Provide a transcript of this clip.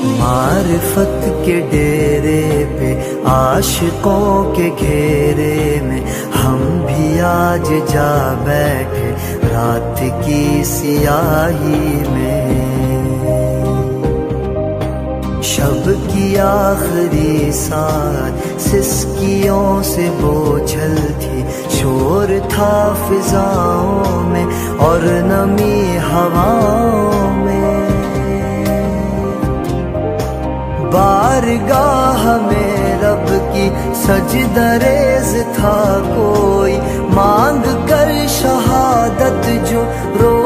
معرفت کے ڈیرے پہ عاشقوں کے گھیرے میں ہم بھی آج جا بیٹھے رات کی سیاہی میں. شب کی آخری ساعت سسکیوں سے بوجھل تھی، شور تھا فضاؤں میں اور نمی ہواؤں میں. بارگاہ میں رب کی سجدہ ریز تھا کوئی، مانگ کر شہادت جو رو